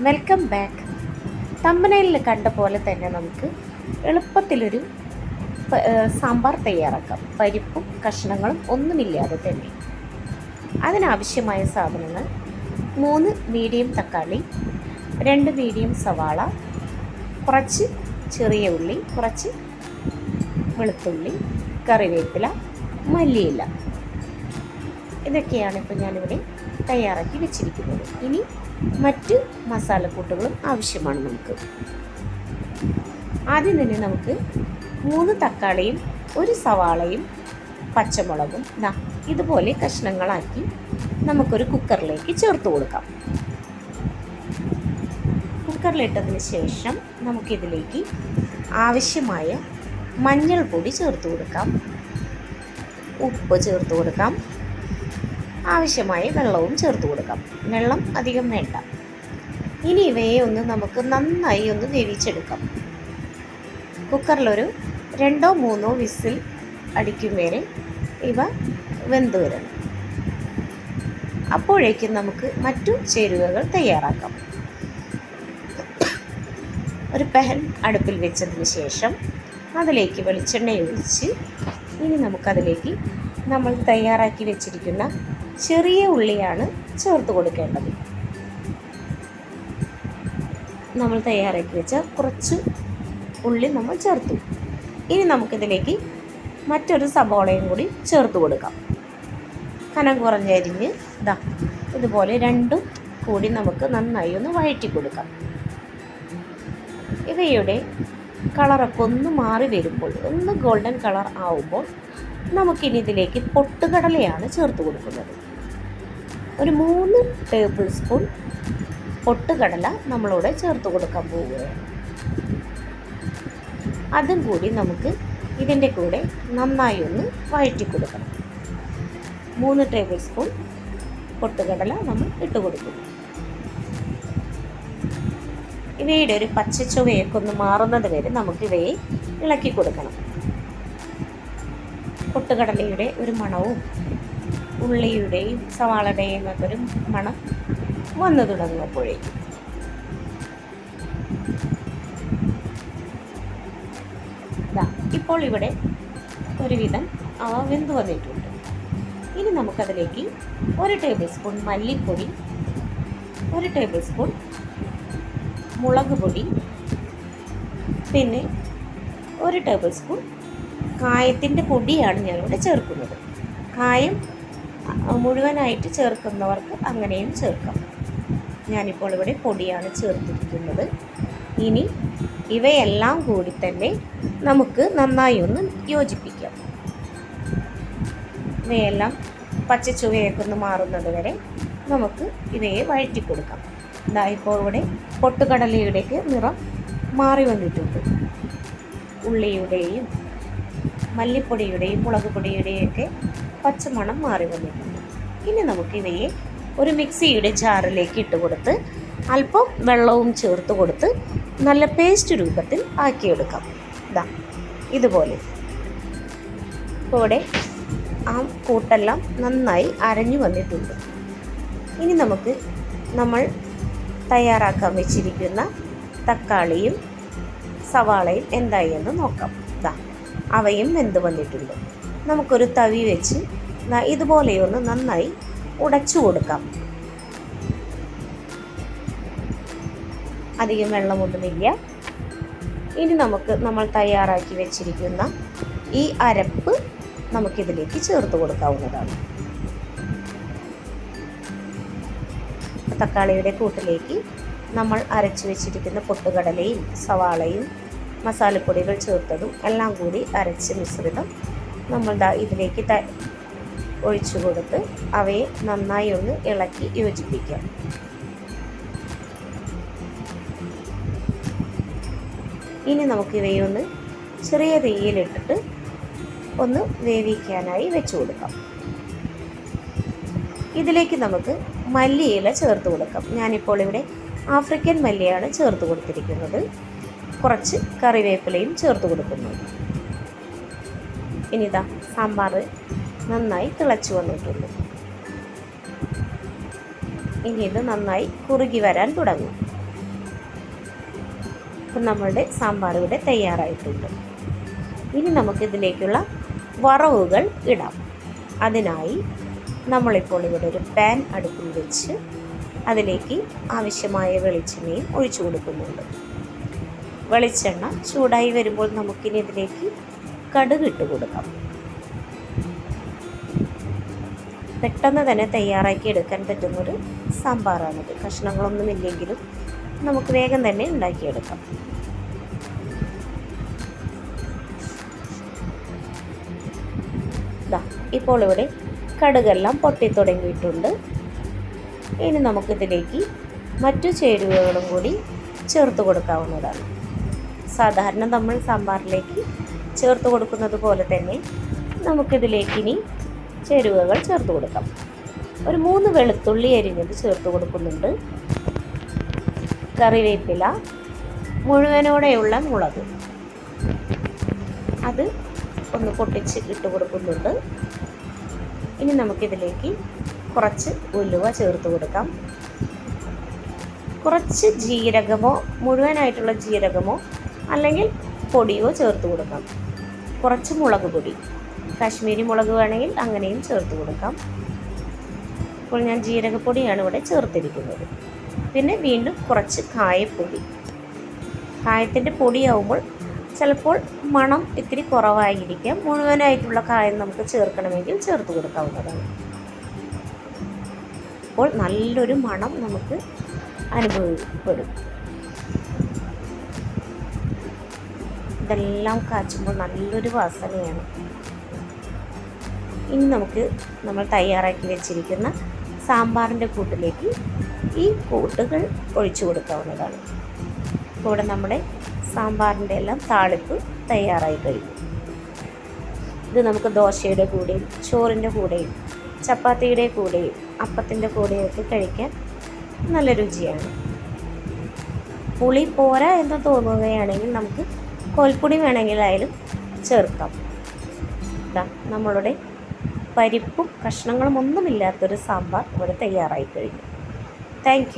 Welcome back. തമ്പനയിലിൽ കണ്ട പോലെ തന്നെ നമുക്ക് എളുപ്പത്തിലൊരു സാമ്പാർ തയ്യാറാക്കാം. പരിപ്പും കഷ്ണങ്ങളും ഒന്നുമില്ലാതെ തന്നെ. അതിനാവശ്യമായ സാധനങ്ങൾ: 3 മീഡിയം തക്കാളി, 2 മീഡിയം സവാള, കുറച്ച് ചെറിയ ഉള്ളി, കുറച്ച് വെളുത്തുള്ളി, കറിവേപ്പില, മല്ലിയില. ഇതൊക്കെയാണ് ഇപ്പോൾ ഞാനിവിടെ തയ്യാറാക്കി വെച്ചിരിക്കുന്നത്. ഇനി മറ്റ് മസാലക്കൂട്ടുകളും ആവശ്യമാണ് നമുക്ക്. ആദ്യം തന്നെ നമുക്ക് 3 തക്കാളിയും 1 സവാളയും പച്ചമുളകും ഇതുപോലെ കഷ്ണങ്ങളാക്കി നമുക്കൊരു കുക്കറിലേക്ക് ചേർത്ത് കൊടുക്കാം. കുക്കറിലിട്ടതിന് ശേഷം നമുക്കിതിലേക്ക് ആവശ്യമായ മഞ്ഞൾപ്പൊടി ചേർത്ത് കൊടുക്കാം, ഉപ്പ് ചേർത്ത് കൊടുക്കാം, ആവശ്യമായ വെള്ളവും ചേർത്ത് കൊടുക്കാം. വെള്ളം അധികം വേണ്ട. ഇനി ഇവയെ നമുക്ക് നന്നായി വേവിച്ചെടുക്കാം. കുക്കറിലൊരു 2-3 വിസിൽ അടിക്കും വരെ ഇവ വെന്ത് വരണം. അപ്പോഴേക്കും നമുക്ക് മറ്റു ചേരുവകൾ തയ്യാറാക്കാം. ഒരു പാൻ അടുപ്പിൽ വെച്ചതിന് ശേഷം അതിലേക്ക് വെളിച്ചെണ്ണ ഒഴിച്ച് ഇനി നമുക്കതിലേക്ക് നമ്മൾ തയ്യാറാക്കി വെച്ചിരിക്കുന്ന ചെറിയ ഉള്ളിയാണ് ചേർത്ത് കൊടുക്കേണ്ടത്. നമ്മൾ തയ്യാറാക്കി വെച്ച കുറച്ച് ഉള്ളി നമ്മൾ ചേർത്തു. ഇനി നമുക്കിതിലേക്ക് മറ്റൊരു സബോളയും കൂടി ചേർത്ത് കൊടുക്കാം. കനം കുറഞ്ഞരിഞ്ഞ് ഇതുപോലെ രണ്ടും കൂടി നമുക്ക് നന്നായി വഴറ്റി കൊടുക്കാം. ഇവയുടെ കളറൊക്കെ മാറി വരുമ്പോൾ ഗോൾഡൻ കളർ ആവുമ്പോൾ നമുക്കിനി ഇതിലേക്ക് പൊട്ടുകടലയാണ് ചേർത്ത് കൊടുക്കുന്നത്. ഒരു 3 ടേബിൾ സ്പൂൺ പൊട്ടുകടല നമ്മളിവിടെ ചേർത്ത് കൊടുക്കാൻ പോവുകയാണ്. അതും കൂടി നമുക്ക് ഇതിൻ്റെ കൂടെ നന്നായി വഴറ്റി കൊടുക്കണം. 3 ടേബിൾ സ്പൂൺ പൊട്ടുകടല നമ്മൾ ഇട്ട് കൊടുക്കുന്നു. ഇവയുടെ ഒരു പച്ചച്ചുവയൊക്കെ മാറുന്നത് വരെ നമുക്കിവയെ ഇളക്കി കൊടുക്കണം. പൊട്ടുകടലയുടെ ഒരു മണവും ഉള്ളിയുടെയും സവാളയുടെയും ഒക്കെ ഒരു മണം വന്നു തുടങ്ങുമ്പോഴേക്കും ഇപ്പോൾ ഇവിടെ ഒരുവിധം അവ വെന്ത് വന്നിട്ടുണ്ട്. ഇനി നമുക്കതിലേക്ക് 1 ടേബിൾ സ്പൂൺ മല്ലിപ്പൊടി, 1 ടേബിൾ സ്പൂൺ മുളക് പൊടി, പിന്നെ 1 ടേബിൾ സ്പൂൺ കായത്തിൻ്റെ പൊടിയാണ് ഞാനിവിടെ ചേർക്കുന്നത്. കായം മുഴുവനായിട്ട് ചേർക്കുന്നവർക്ക് അങ്ങനെയും ചേർക്കാം. ഞാനിപ്പോൾ ഇവിടെ പൊടിയാണ് ചേർത്തിരിക്കുന്നത്. ഇനി ഇവയെല്ലാം കൂടി തന്നെ നമുക്ക് നന്നായി യോജിപ്പിക്കാം. ഇവയെല്ലാം പച്ചച്ചുവയൊക്കെ മാറുന്നത് വരെ നമുക്ക് ഇവയെ വഴറ്റി കൊടുക്കാം. ഇപ്പോൾ ഇവിടെ പൊട്ടുകടലയുടെയൊക്കെ നിറം മാറി വന്നിട്ടുണ്ട്. ഉള്ളിയുടെയും മല്ലിപ്പൊടിയുടെയും മുളക് പൊടിയുടെയൊക്കെ പച്ചമണം മാറി വന്നിട്ടുണ്ട്. ഇനി നമുക്കിവയെ ഒരു മിക്സിയുടെ ജാറിലേക്ക് ഇട്ട് കൊടുത്ത് അല്പം വെള്ളവും ചേർത്ത് കൊടുത്ത് നല്ല പേസ്റ്റ് രൂപത്തിൽ ആക്കിയെടുക്കാം. ഇതുപോലെ ഇവിടെ ആ കൂട്ടെല്ലാം നന്നായി അരഞ്ഞു വന്നിട്ടുണ്ട്. ഇനി നമുക്ക് നമ്മൾ തയ്യാറാക്കാൻ വെച്ചിരിക്കുന്ന തക്കാളിയും സവാളയും എന്തായി എന്ന് നോക്കാം. അവയും വെന്ത് വന്നിട്ടുണ്ട്. നമുക്കൊരു തവി വെച്ച് ഇതുപോലെ നന്നായി ഉടച്ചു കൊടുക്കാം. അധികം വെള്ളമൊന്നുമില്ല. ഇനി നമ്മൾ തയ്യാറാക്കി വെച്ചിരിക്കുന്ന ഈ അരപ്പ് നമുക്കിതിലേക്ക് ചേർത്ത് കൊടുക്കാവുന്നതാണ്. തക്കാളിയുടെ കൂട്ടിലേക്ക് നമ്മൾ അരച്ചു വെച്ചിരിക്കുന്ന പൊട്ടുകടലയും സവാളയും മസാലപ്പൊടികൾ ചേർത്തതും എല്ലാം കൂടി അരച്ച് മിശ്രിതം നമ്മൾ ഇതിലേക്ക് ഒഴിച്ചു കൊടുത്ത് അവയെ നന്നായി ഇളക്കി യോജിപ്പിക്കാം. ഇനി നമുക്കിവയെ ചെറിയ തീയിലിട്ടിട്ട് വേവിക്കാനായി വെച്ചു കൊടുക്കാം. ഇതിലേക്ക് നമുക്ക് മല്ലിയില ചേർത്ത് കൊടുക്കാം. ഞാനിപ്പോൾ ഇവിടെ ആഫ്രിക്കൻ മല്ലിയാണ് ചേർത്ത് കൊടുത്തിരിക്കുന്നത്. കുറച്ച് കറിവേപ്പിലയും ചേർത്ത് കൊടുക്കുന്നു. ഇനി സാമ്പാർ നന്നായി തിളച്ചു വന്നിട്ടുണ്ട്. ഇനി ഇത് നന്നായി കുറുകി വരാൻ തുടങ്ങും. അപ്പം നമ്മളുടെ സാമ്പാർ ഇവിടെ തയ്യാറായിട്ടുണ്ട്. ഇനി നമുക്കിതിലേക്കുള്ള വറവുകൾ ഇടാം. അതിനായി നമ്മളിപ്പോൾ ഇവിടെ ഒരു പാൻ അടുപ്പിൽ വെച്ച് അതിലേക്ക് ആവശ്യമായ വെളിച്ചെണ്ണയും ഒഴിച്ചു കൊടുക്കുന്നുണ്ട്. വെളിച്ചെണ്ണ ചൂടായി വരുമ്പോൾ നമുക്കിനി ഇതിലേക്ക് കടുക് ഇട്ട് കൊടുക്കാം. പെട്ടെന്ന് തന്നെ തയ്യാറാക്കി എടുക്കാൻ പറ്റുന്നൊരു സാമ്പാറാണിത്. കഷ്ണങ്ങളൊന്നും ഇല്ലെങ്കിലും നമുക്ക് വേഗം തന്നെ ഉണ്ടാക്കിയെടുക്കാം. ഇപ്പോൾ ഇവിടെ കടുകെല്ലാം പൊട്ടിത്തുടങ്ങിയിട്ടുണ്ട്. ഇനി നമുക്കിതിലേക്ക് മറ്റു ചേരുവകളും കൂടി ചേർത്ത് കൊടുക്കാവുന്നതാണ്. സാധാരണ നമ്മൾ സാമ്പാറിലേക്ക് ചേർത്ത് കൊടുക്കുന്നത് പോലെ തന്നെ നമുക്കിതിലേക്ക് ഇനി ചേരുവകൾ ചേർത്ത് കൊടുക്കാം. ഒരു 3 വെളുത്തുള്ളി അരിഞ്ഞത് ചേർത്ത് കൊടുക്കുന്നുണ്ട്. കറിവേപ്പില, മുഴുവനോടെയുള്ള മുളക് അത് ഒന്ന് പൊട്ടിച്ച് ഇട്ട് കൊടുക്കുന്നുണ്ട്. ഇനി നമുക്കിതിലേക്ക് കുറച്ച് ഉലുവ ചേർത്ത് കൊടുക്കാം. കുറച്ച് ജീരകമോ മുഴുവനായിട്ടുള്ള ജീരകമോ അല്ലെങ്കിൽ പൊടിയോ ചേർത്ത് കൊടുക്കാം. കുറച്ച് മുളക് പൊടി, കാശ്മീരി മുളക് വേണമെങ്കിൽ അങ്ങനെയും ചേർത്ത് കൊടുക്കാം. ഇപ്പോൾ ഞാൻ ജീരകപ്പൊടിയാണ് ഇവിടെ ചേർത്തിരിക്കുന്നത്. പിന്നെ വീണ്ടും കുറച്ച് കായപ്പൊടി. കായത്തിൻ്റെ പൊടിയാവുമ്പോൾ ചിലപ്പോൾ മണം ഇത്തിരി കുറവായിരിക്കാം. മുഴുവനായിട്ടുള്ള കായം നമുക്ക് ചേർക്കണമെങ്കിൽ ചേർത്ത് കൊടുക്കാവുന്നതാണ്. അപ്പോൾ നല്ലൊരു മണം നമുക്ക് അനുഭവപ്പെടും. ഇതെല്ലാം കാച്ചുമ്പോൾ നല്ലൊരു വാസനയാണ്. ഇനി നമുക്ക് നമ്മൾ തയ്യാറാക്കി വെച്ചിരിക്കുന്ന സാമ്പാറിൻ്റെ കൂട്ടിലേക്ക് ഈ കൂട്ടുകൾ ഒഴിച്ചു കൊടുക്കാവുന്നതാണ്. ഇവിടെ നമ്മുടെ സാമ്പാറിൻ്റെ എല്ലാം താളിപ്പ് തയ്യാറായി കഴിഞ്ഞു. ഇത് നമുക്ക് ദോശയുടെ കൂടെയും ചോറിൻ്റെ കൂടെയും ചപ്പാത്തിയുടെ കൂടെയും അപ്പത്തിൻ്റെ കൂടെയൊക്കെ കഴിക്കാൻ നല്ല രുചിയാണ്. പുളി പോരാ എന്ന് തോന്നുകയാണെങ്കിൽ നമുക്ക് കോൽപ്പൊടി വേണമെങ്കിലായാലും ചേർക്കാം. നമ്മളുടെ പരിപ്പും കഷ്ണങ്ങളും ഒന്നുമില്ലാത്തൊരു സാമ്പാർ ഇവിടെ തയ്യാറായി കഴിഞ്ഞു. Thank you.